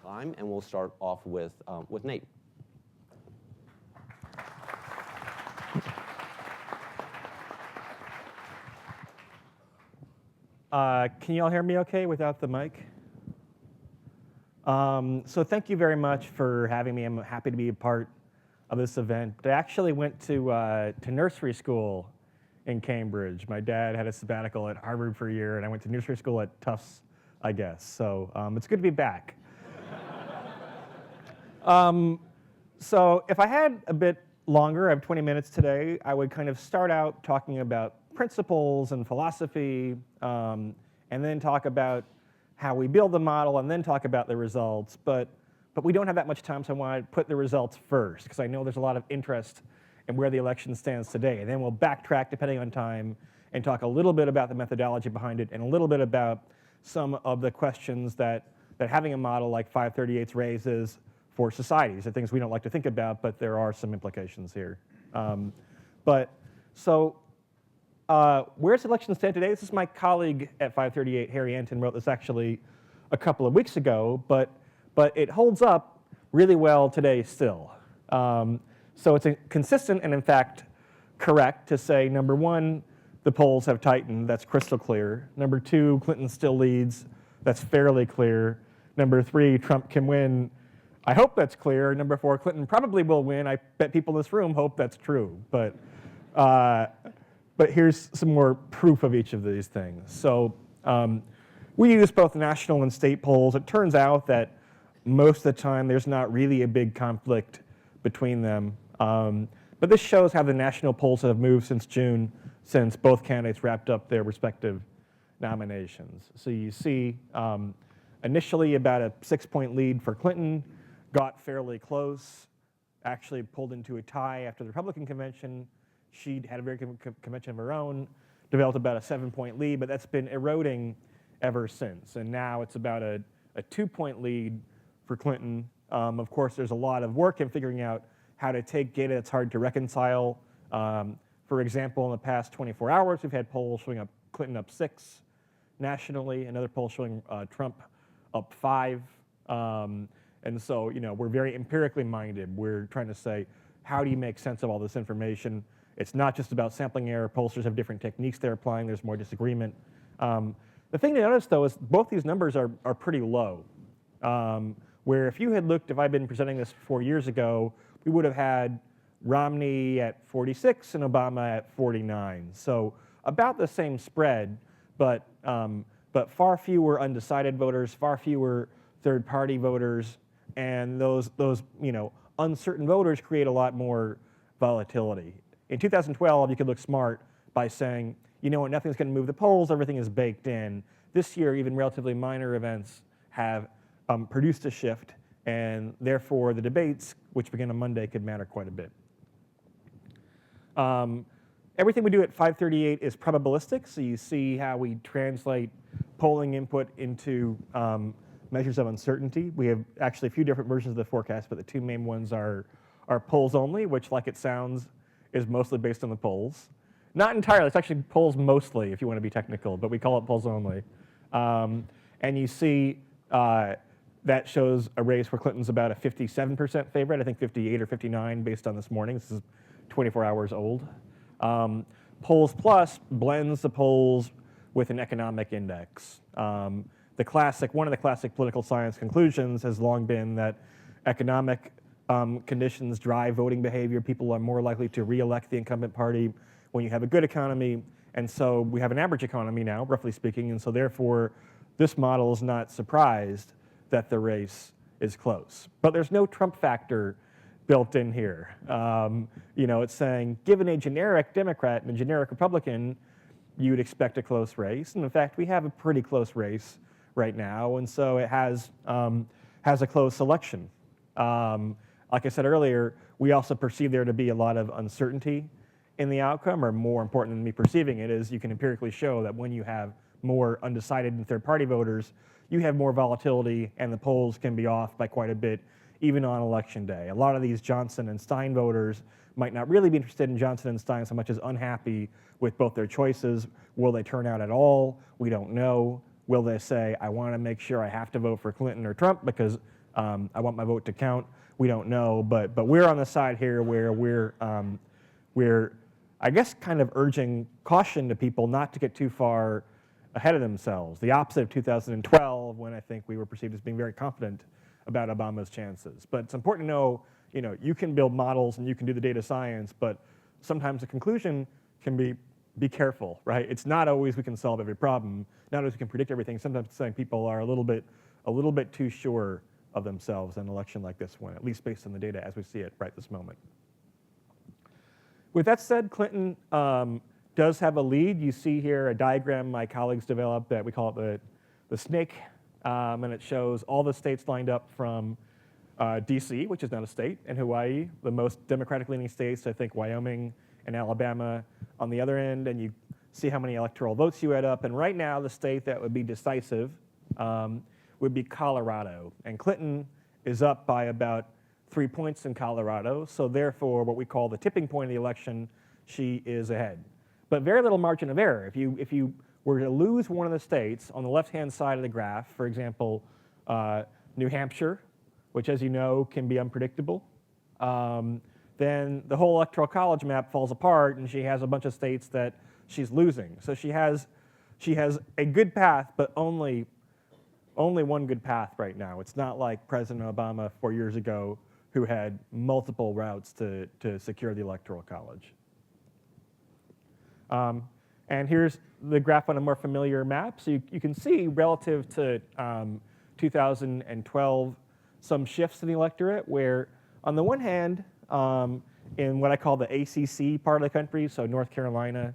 time, and we'll start off with Nate. Can you all hear me okay without the mic? So thank you very much for having me. I'm happy to be a part of this event. I actually went to nursery school in Cambridge. My dad had a sabbatical at Harvard for a year, and I went to nursery school at Tufts, I guess. So it's good to be back. So if I had a bit longer, I have 20 minutes today, I would kind of start out talking about principles and philosophy, and then talk about how we build the model, and then talk about the results. But we don't have that much time, so I want to put the results first, because I know there's a lot of interest in where the election stands today. And then we'll backtrack, depending on time, and talk a little bit about the methodology behind it, and a little bit about some of the questions that having a model like 538's raises for societies, the things we don't like to think about, but there are some implications here. Where's the election stand today? This is my colleague at 538, Harry Anton, wrote this actually a couple of weeks ago, but it holds up really well today still. So it's consistent and in fact correct to say, number one, the polls have tightened, that's crystal clear. Number two, Clinton still leads, that's fairly clear. Number three, Trump can win, I hope that's clear. Number four, Clinton probably will win. I bet people in this room hope that's true, but here's some more proof of each of these things. So we use both national and state polls. It turns out that most of the time there's not really a big conflict between them. But this shows how the national polls have moved since June, since both candidates wrapped up their respective nominations. So you see initially about a 6-point lead for Clinton, got fairly close, actually pulled into a tie after the Republican convention. She had a very good convention of her own, developed about a 7-point lead, but that's been eroding ever since. And now it's about a 2-point lead for Clinton. Of course, there's a lot of work in figuring out how to take data that's hard to reconcile. For example, in the past 24 hours, we've had polls showing up Clinton up 6 nationally, another poll showing Trump up 5. And so, we're very empirically minded. We're trying to say, how do you make sense of all this information? It's not just about sampling error. Pollsters have different techniques they're applying. There's more disagreement. The thing to notice, though, is both these numbers are pretty low. Where if I'd been presenting this 4 years ago, we would have had Romney at 46 and Obama at 49. So about the same spread, but far fewer undecided voters, far fewer third-party voters, and those uncertain voters create a lot more volatility. In 2012, you could look smart by saying, you know what, nothing's going to move the polls, everything is baked in. This year, even relatively minor events have produced a shift, and therefore the debates, which begin on Monday, could matter quite a bit. Everything we do at 538 is probabilistic, so you see how we translate polling input into measures of uncertainty. We have actually a few different versions of the forecast, but the two main ones are polls only, which, like it sounds, is mostly based on the polls. Not entirely, it's actually polls mostly, if you want to be technical, but we call it polls only. And you see that shows a race where Clinton's about a 57% favorite, I think 58 or 59 based on this morning. This is 24 hours old. Polls Plus blends the polls with an economic index. One of the classic political science conclusions has long been that economic conditions drive voting behavior. People are more likely to re-elect the incumbent party when you have a good economy. And so we have an average economy now, roughly speaking, and so therefore this model is not surprised that the race is close. But there's no Trump factor built in here. It's saying, given a generic Democrat and a generic Republican, you'd expect a close race. And in fact, we have a pretty close race right now, and so it has a close election. Like I said earlier, we also perceive there to be a lot of uncertainty in the outcome, or more important than me perceiving it is you can empirically show that when you have more undecided and third-party voters, you have more volatility and the polls can be off by quite a bit, even on election day. A lot of these Johnson and Stein voters might not really be interested in Johnson and Stein so much as unhappy with both their choices. Will they turn out at all? We don't know. Will they say, I want to make sure I have to vote for Clinton or Trump because I want my vote to count. We don't know, but we're on the side here where we're I guess kind of urging caution to people not to get too far ahead of themselves. The opposite of 2012, when I think we were perceived as being very confident about Obama's chances. But it's important to know, you can build models and you can do the data science, but sometimes the conclusion can be careful, right? It's not always we can solve every problem, not always we can predict everything. Sometimes people are a little bit too sure of themselves in an election like this one, at least based on the data as we see it right this moment. With that said, Clinton does have a lead. You see here a diagram my colleagues developed that we call it the snake, and it shows all the states lined up from DC, which is not a state, and Hawaii, the most democratic leaning states, I think Wyoming and Alabama on the other end, and you see how many electoral votes you add up. And right now, the state that would be decisive would be Colorado. And Clinton is up by about 3 points in Colorado, so therefore what we call the tipping point of the election, she is ahead. But very little margin of error. If you were to lose one of the states on the left-hand side of the graph, for example, New Hampshire, which as you know can be unpredictable, then the whole electoral college map falls apart and she has a bunch of states that she's losing. So she has a good path, but only one good path right now. It's not like President Obama 4 years ago who had multiple routes to secure the electoral college. And here's the graph on a more familiar map. So you can see relative to 2012 some shifts in the electorate where on the one hand, in what I call the ACC part of the country, so North Carolina,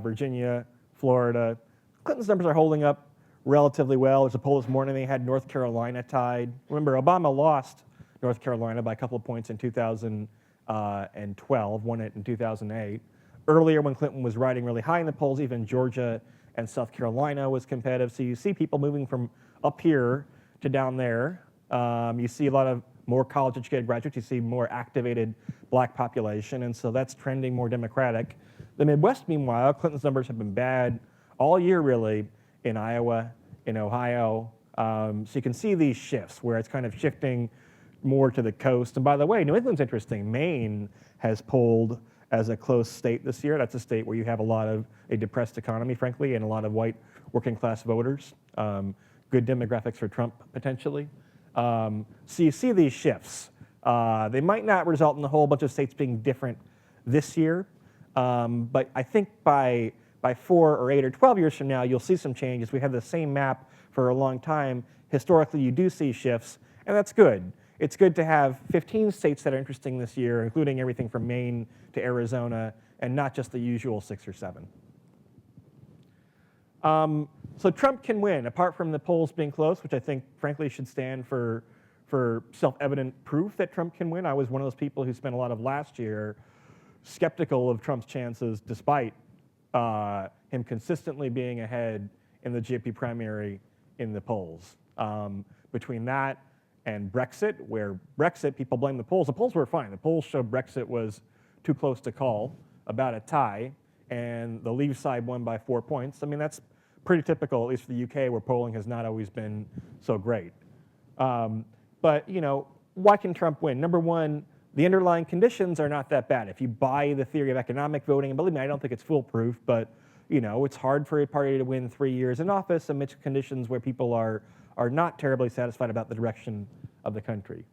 Virginia, Florida, Clinton's numbers are holding up relatively well. There's a poll this morning, they had North Carolina tied. Remember, Obama lost North Carolina by a couple of points in 2012, won it in 2008. Earlier when Clinton was riding really high in the polls, even Georgia and South Carolina was competitive. So you see people moving from up here to down there. You see a lot of more college-educated graduates. You see more activated black population, and so that's trending more Democratic. The Midwest, meanwhile, Clinton's numbers have been bad all year, really, in Iowa, in Ohio. So you can see these shifts where it's kind of shifting more to the coast. And by the way, New England's interesting. Maine has polled as a close state this year. That's a state where you have a depressed economy, frankly, and a lot of white working class voters. Good demographics for Trump, potentially. So you see these shifts. They might not result in a whole bunch of states being different this year, but I think by 4 or 8 or 12 years from now, you'll see some changes. We have the same map for a long time. Historically, you do see shifts, and that's good. It's good to have 15 states that are interesting this year, including everything from Maine to Arizona, and not just the usual 6 or 7. So Trump can win, apart from the polls being close, which I think, frankly, should stand for self-evident proof that Trump can win. I was one of those people who spent a lot of last year skeptical of Trump's chances, despite him consistently being ahead in the GOP primary in the polls. Between that and Brexit, where Brexit, people blame the polls. The polls were fine. The polls showed Brexit was too close to call, about a tie, and the Leave side won by 4 points. I mean, that's pretty typical, at least for the UK, where polling has not always been so great. But, why can Trump win? Number one, the underlying conditions are not that bad. If you buy the theory of economic voting, and believe me, I don't think it's foolproof, but, it's hard for a party to win 3 years in office amidst conditions where people are not terribly satisfied about the direction of the country.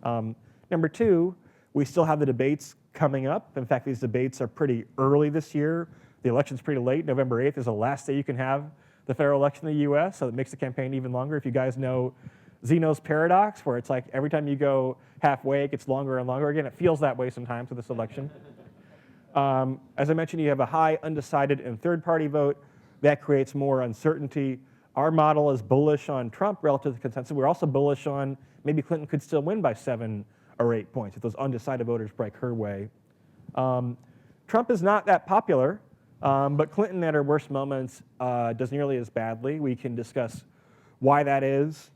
Number two, we still have the debates coming up. In fact, these debates are pretty early this year. The election's pretty late. November 8th is the last day you can have the federal election in the US, so it makes the campaign even longer. If you guys know Zeno's paradox, where it's like every time you go halfway, it gets longer and longer again. It feels that way sometimes with this election. As I mentioned, you have a high undecided and third-party vote. That creates more uncertainty. Our model is bullish on Trump relative to the consensus. We're also bullish on maybe Clinton could still win by 7 or 8 points if those undecided voters break her way. Trump is not that popular, but Clinton at her worst moments does nearly as badly. We can discuss why that is.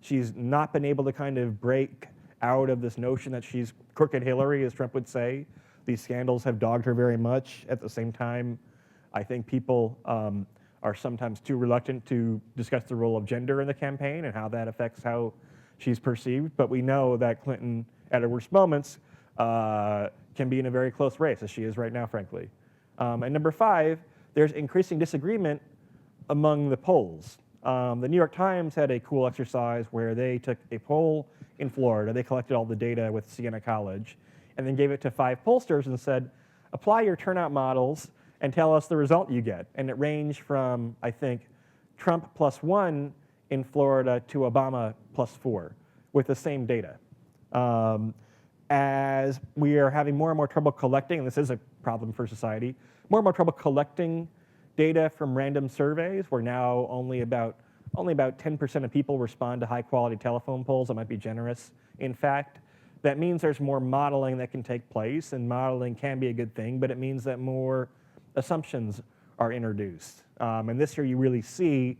She's not been able to kind of break out of this notion that she's crooked Hillary, as Trump would say. These scandals have dogged her very much. At the same time, I think people are sometimes too reluctant to discuss the role of gender in the campaign and how that affects how she's perceived, but we know that Clinton, at her worst moments, can be in a very close race, as she is right now, frankly. And number 5, there's increasing disagreement among the polls. The New York Times had a cool exercise where they took a poll in Florida. They collected all the data with Siena College and then gave it to 5 pollsters and said, apply your turnout models and tell us the result you get. And it ranged from, I think, Trump +1 in Florida to Obama +4 with the same data. As we are having more and more trouble collecting, and this is a problem for society, more and more trouble collecting data from random surveys, where now only about 10% of people respond to high quality telephone polls. That might be generous, in fact. That means there's more modeling that can take place, and modeling can be a good thing, but it means that more assumptions are introduced. And this year you really see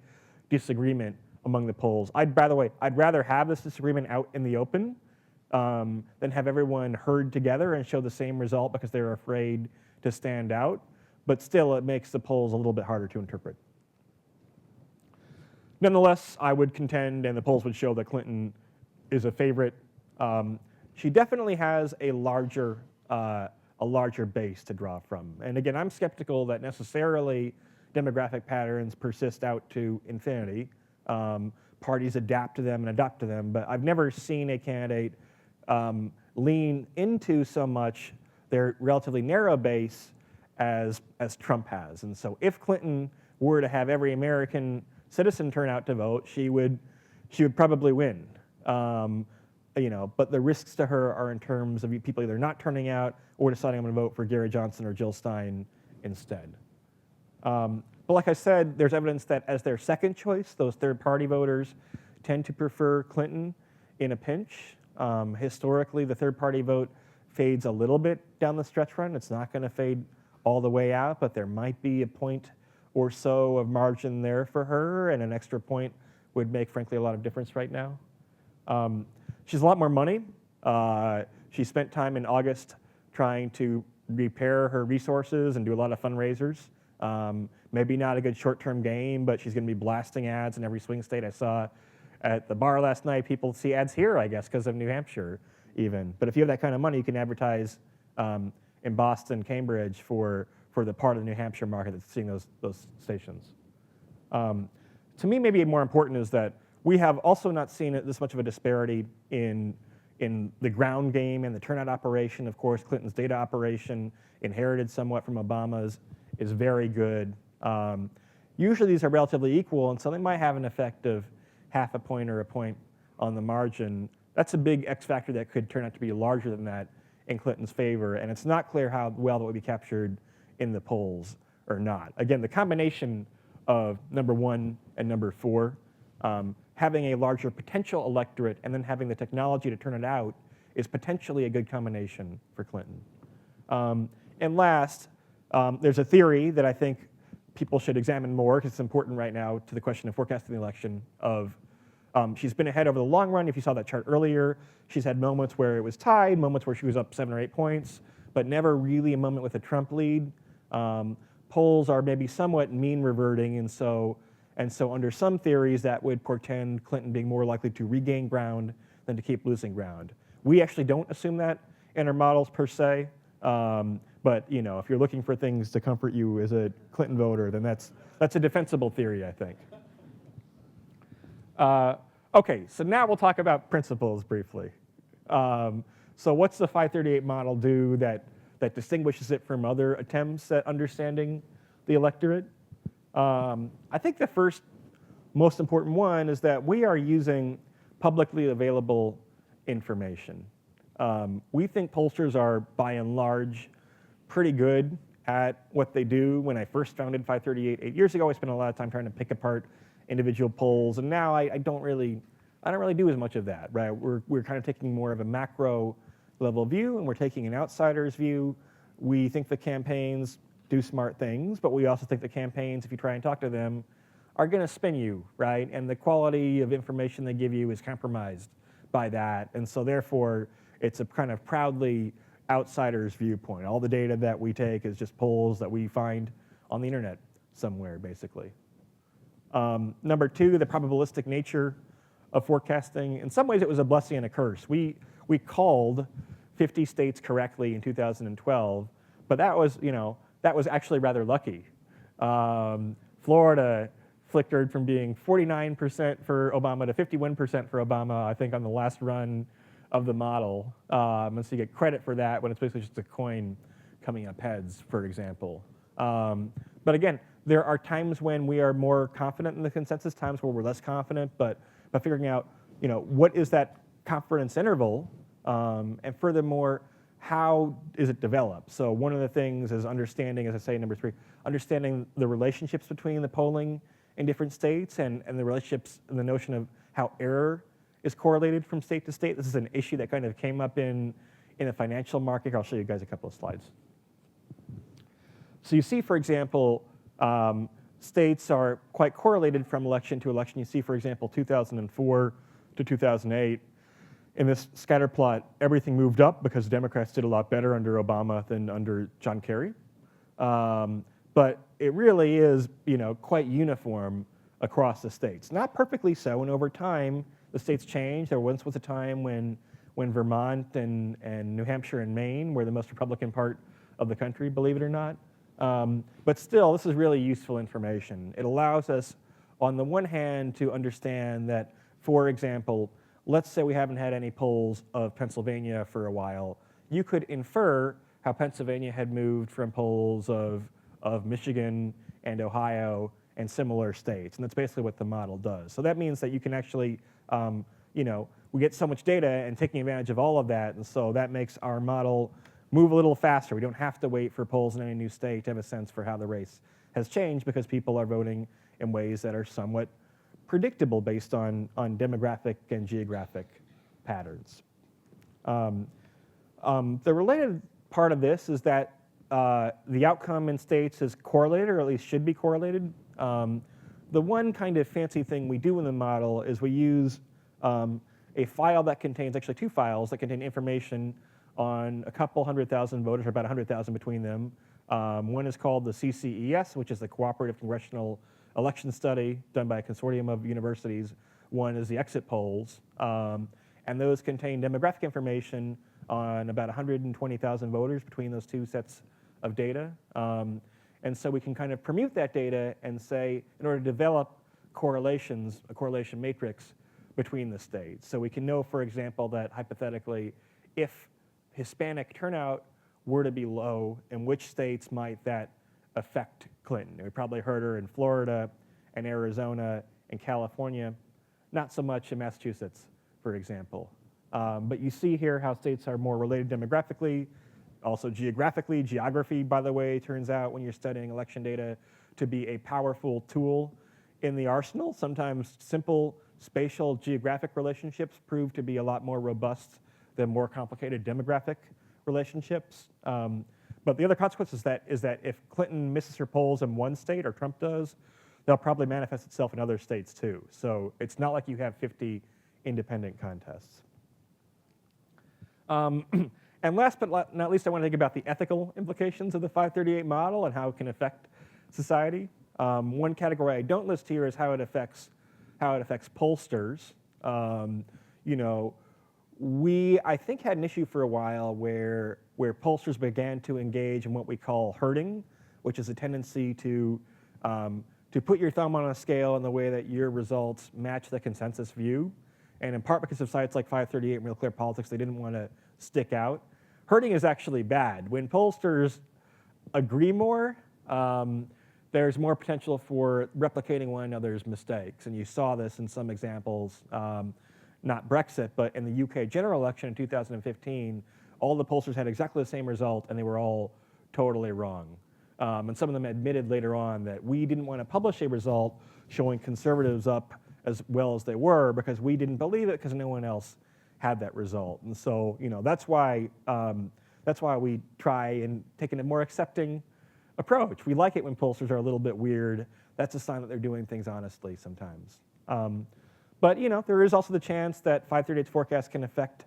disagreement among the polls. By the way, I'd rather have this disagreement out in the open than have everyone herd together and show the same result because they're afraid to stand out. But still, it makes the polls a little bit harder to interpret. Nonetheless, I would contend, and the polls would show, that Clinton is a favorite. She definitely has a larger base to draw from. And again, I'm skeptical that necessarily demographic patterns persist out to infinity. Parties adapt to them and adopt to them, but I've never seen a candidate lean into so much their relatively narrow base as Trump has. And so if Clinton were to have every American citizen turn out to vote, she would probably win. But the risks to her are in terms of people either not turning out or deciding I'm going to vote for Gary Johnson or Jill Stein instead. But like I said, there's evidence that as their second choice, those third-party voters tend to prefer Clinton in a pinch. Historically, the third-party vote fades a little bit down the stretch run. It's not going to fade all the way out, but there might be a point or so of margin there for her, and an extra point would make, frankly, a lot of difference right now. She has a lot more money. She spent time in August trying to repair her resources and do a lot of fundraisers. Maybe not a good short-term game, but she's going to be blasting ads in every swing state. I saw at the bar last night, people see ads here, I guess, because of New Hampshire even. But if you have that kind of money, you can advertise in Boston, Cambridge for the part of the New Hampshire market that's seeing those stations. To me, maybe more important is that we have also not seen this much of a disparity in the ground game and the turnout operation. Of course, Clinton's data operation, inherited somewhat from Obama's, is very good. Usually these are relatively equal, and so they might have an effect of half a point or a point on the margin. That's a big X factor that could turn out to be larger than that in Clinton's favor, and it's not clear how well that would be captured in the polls or not. Again, the combination of number 1 and number 4, having a larger potential electorate and then having the technology to turn it out is potentially a good combination for Clinton. And last, there's a theory that I think people should examine more because it's important right now to the question of forecasting the election of she's been ahead over the long run. If you saw that chart earlier, she's had moments where it was tied, moments where she was up 7 or 8 points, but never really a moment with a Trump lead. Polls are maybe somewhat mean reverting, and so under some theories that would portend Clinton being more likely to regain ground than to keep losing ground. We actually don't assume that in our models per se, but if you're looking for things to comfort you as a Clinton voter, then that's a defensible theory, I think. Okay, so now we'll talk about principles briefly. So what's the 538 model do that distinguishes it from other attempts at understanding the electorate? I think the first most important one is that we are using publicly available information. We think pollsters are, by and large, pretty good at what they do. When I first founded 538 8 years ago, I spent a lot of time trying to pick apart individual polls, and now I don't really do as much of that. Right? We're kind of taking more of a macro level view, and we're taking an outsider's view. We think the campaigns do smart things, but we also think the campaigns, if you try and talk to them, are going to spin you, right? And the quality of information they give you is compromised by that, and so therefore it's a kind of proudly outsider's viewpoint. All the data that we take is just polls that we find on the internet somewhere, basically. Number 2, the probabilistic nature of forecasting. In some ways, it was a blessing and a curse. We called 50 states correctly in 2012, but that was, that was actually rather lucky. Florida flickered from being 49% for Obama to 51% for Obama, I think, on the last run of the model. And so you get credit for that when it's basically just a coin coming up heads, for example. But again, there are times when we are more confident in the consensus, times where we're less confident, but by figuring out, what is that confidence interval, and furthermore, how is it developed? So one of the things is understanding, as I say, number 3, understanding the relationships between the polling in different states and the relationships and the notion of how error is correlated from state to state. This is an issue that kind of came up in the financial market. I'll show you guys a couple of slides. So you see, for example, states are quite correlated from election to election. You see, for example, 2004 to 2008. In this scatter plot, everything moved up because Democrats did a lot better under Obama than under John Kerry. But it really is, quite uniform across the states. Not perfectly so, and over time, the states changed. There once was a time when Vermont and New Hampshire and Maine were the most Republican part of the country, believe it or not. But still, this is really useful information. It allows us, on the one hand, to understand that, for example, let's say we haven't had any polls of Pennsylvania for a while. You could infer how Pennsylvania had moved from polls of Michigan and Ohio and similar states. And that's basically what the model does. So that means that you can actually, we get so much data and taking advantage of all of that. And so that makes our model move a little faster. We don't have to wait for polls in any new state to have a sense for how the race has changed because people are voting in ways that are somewhat predictable based on demographic and geographic patterns. The related part of this is that the outcome in states is correlated, or at least should be correlated. The one kind of fancy thing we do in the model is we use a file that contains, actually 2 files that contain information on a couple 100,000 voters, or about 100,000 between them. One is called the CCES, which is the Cooperative Congressional Election Study done by a consortium of universities. One is the exit polls. And those contain demographic information on about 120,000 voters between those 2 sets of data. And so we can kind of permute that data and say, in order to develop correlations, a correlation matrix between the states. So we can know, for example, that hypothetically, if Hispanic turnout were to be low, in which states might that affect Clinton? We probably heard her in Florida and Arizona and California, not so much in Massachusetts, for example. But you see here how states are more related demographically, also geographically. Geography, by the way, turns out when you're studying election data to be a powerful tool in the arsenal. Sometimes simple spatial geographic relationships prove to be a lot more robust than more complicated demographic relationships. But the other consequence is that if Clinton misses her polls in one state, or Trump does, they'll probably manifest itself in other states too. So it's not like you have 50 independent contests. And last but not least, I want to think about the ethical implications of the 538 model and how it can affect society. One category I don't list here is how it affects pollsters. We, I think, had an issue for a while where pollsters began to engage in what we call herding, which is a tendency to put your thumb on a scale in the way that your results match the consensus view. And in part because of sites like 538 and Real Clear Politics, they didn't want to stick out. Herding is actually bad. When pollsters agree more, there's more potential for replicating one another's mistakes. And you saw this in some examples, not Brexit, but in the UK general election in 2015, all the pollsters had exactly the same result, and they were all totally wrong. And some of them admitted later on that we didn't want to publish a result showing conservatives up as well as they were because we didn't believe it because no one else had that result. And so, that's why we try and take a more accepting approach. We like it when pollsters are a little bit weird. That's a sign that they're doing things honestly sometimes. But there is also the chance that 538's forecast can affect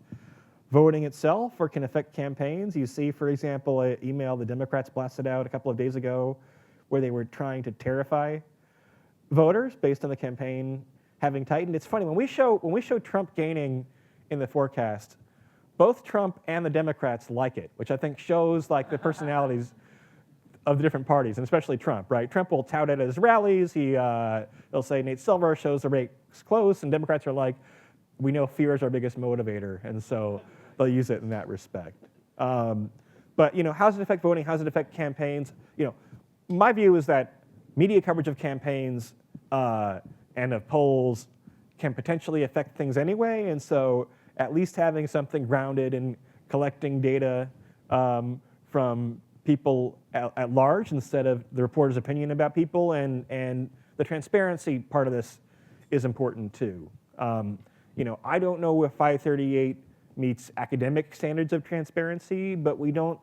voting itself or can affect campaigns. You see, for example, an email the Democrats blasted out a couple of days ago where they were trying to terrify voters based on the campaign having tightened. It's funny when we show Trump gaining in the forecast, both Trump and the Democrats like it, which I think shows like the personalities of the different parties, and especially Trump, right? Trump will tout it at his rallies. He'll say Nate Silver shows the race close, and Democrats are like, we know fear is our biggest motivator, and so they'll use it in that respect. But how does it affect voting? How does it affect campaigns? My view is that media coverage of campaigns and of polls can potentially affect things anyway, and so at least having something grounded in collecting data from people at large instead of the reporter's opinion about people, and the transparency part of this is important too. I don't know if 538 meets academic standards of transparency, but we don't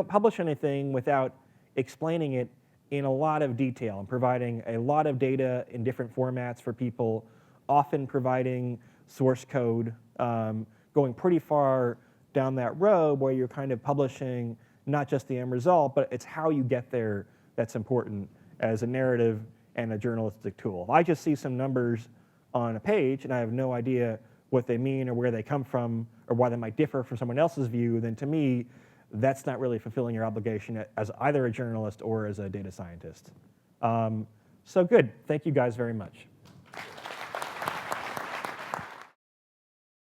publish anything without explaining it in a lot of detail and providing a lot of data in different formats for people, often providing source code, going pretty far down that road where you're kind of publishing not just the end result, but it's how you get there that's important as a narrative and a journalistic tool. If I just see some numbers on a page and I have no idea what they mean or where they come from or why they might differ from someone else's view, then to me, that's not really fulfilling your obligation as either a journalist or as a data scientist. So good, thank you guys very much.